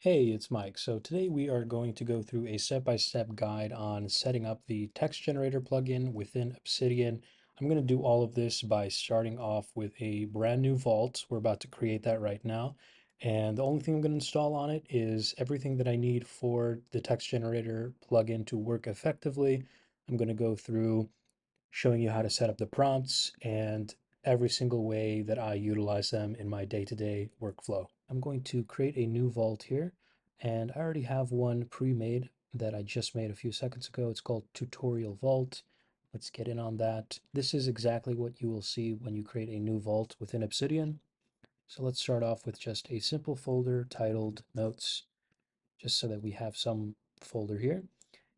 Hey, it's Mike. So today we are going to go through a step-by-step guide on setting up the text generator plugin within Obsidian. I'm going to do all of this by starting off with a brand new vault. We're about to create that right now. And the only thing I'm going to install on it is everything that I need for the text generator plugin to work effectively. I'm going to go through showing you how to set up the prompts and every single way that I utilize them in my day-to-day workflow. I'm going to create a new vault here, and I already have one pre-made that I just made a few seconds ago. It's called Tutorial Vault. Let's get in on that. This is exactly what you will see when you create a new vault within Obsidian. So let's start off with just a simple folder titled Notes, just so that we have some folder here.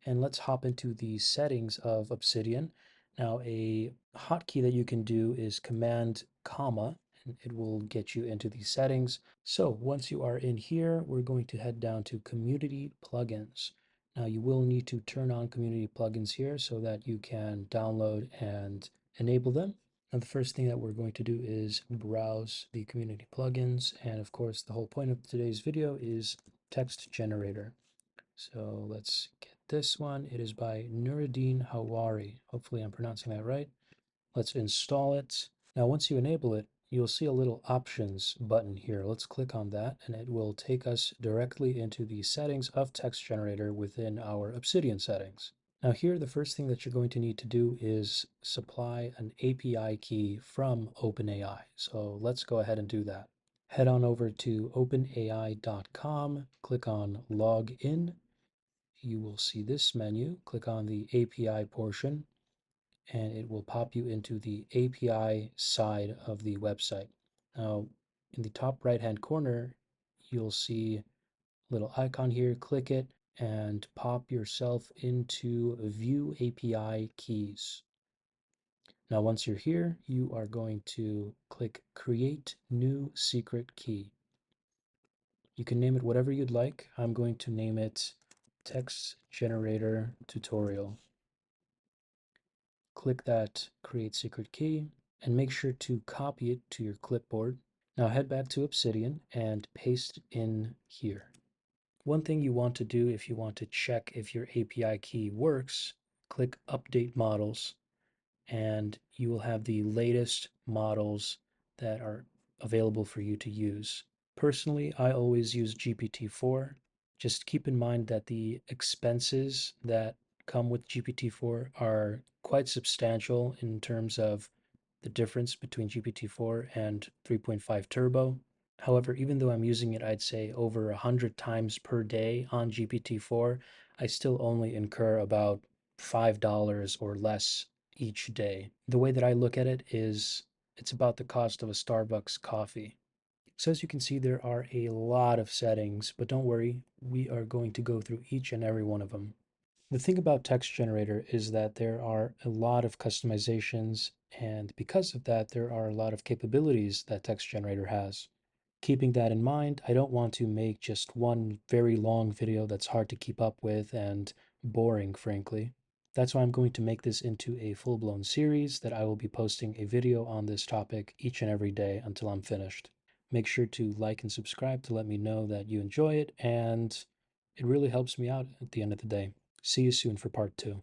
And let's hop into the settings of Obsidian. Now, a hotkey that you can do is Command comma, and it will get you into the settings. So once you are in here, we're going to head down to Community Plugins. Now, you will need to turn on Community Plugins here so that you can download and enable them. Now, the first thing that we're going to do is browse the community plugins. And of course, the whole point of today's video is text generator. So let's get this one. It is by Nuruddin Hawari. Hopefully I'm pronouncing that right. Let's install it. Now, once you enable it, you'll see a little options button here. Let's click on that and it will take us directly into the settings of text generator within our Obsidian settings. Now here, the first thing that you're going to need to do is supply an API key from OpenAI. So let's go ahead and do that. Head on over to openai.com, click on Log In. You will see this menu. Click on the API portion, and it will pop you into the API side of the website. Now, in the top right-hand corner, you'll see a little icon here. Click it and pop yourself into View API Keys. Now, once you're here, you are going to click Create New Secret Key. You can name it whatever you'd like. I'm going to name it Text Generator Tutorial. Click that Create Secret Key and make sure to copy it to your clipboard. Now head back to Obsidian and paste it in here. One thing you want to do if you want to check if your API key works, click Update Models and you will have the latest models that are available for you to use. Personally, I always use GPT-4. Just keep in mind that the expenses that come with GPT-4 are quite substantial in terms of the difference between GPT-4 and 3.5 Turbo. However, even though I'm using it, I'd say over 100 times per day on GPT-4, I still only incur about $5 or less each day. The way that I look at it is it's about the cost of a Starbucks coffee. So as you can see, there are a lot of settings, but don't worry, we are going to go through each and every one of them. The thing about Text Generator is that there are a lot of customizations, and because of that, there are a lot of capabilities that Text Generator has. Keeping that in mind, I don't want to make just one very long video that's hard to keep up with and boring, frankly. That's why I'm going to make this into a full-blown series that I will be posting a video on this topic each and every day until I'm finished. Make sure to like and subscribe to let me know that you enjoy it, and it really helps me out at the end of the day. See you soon for part 2.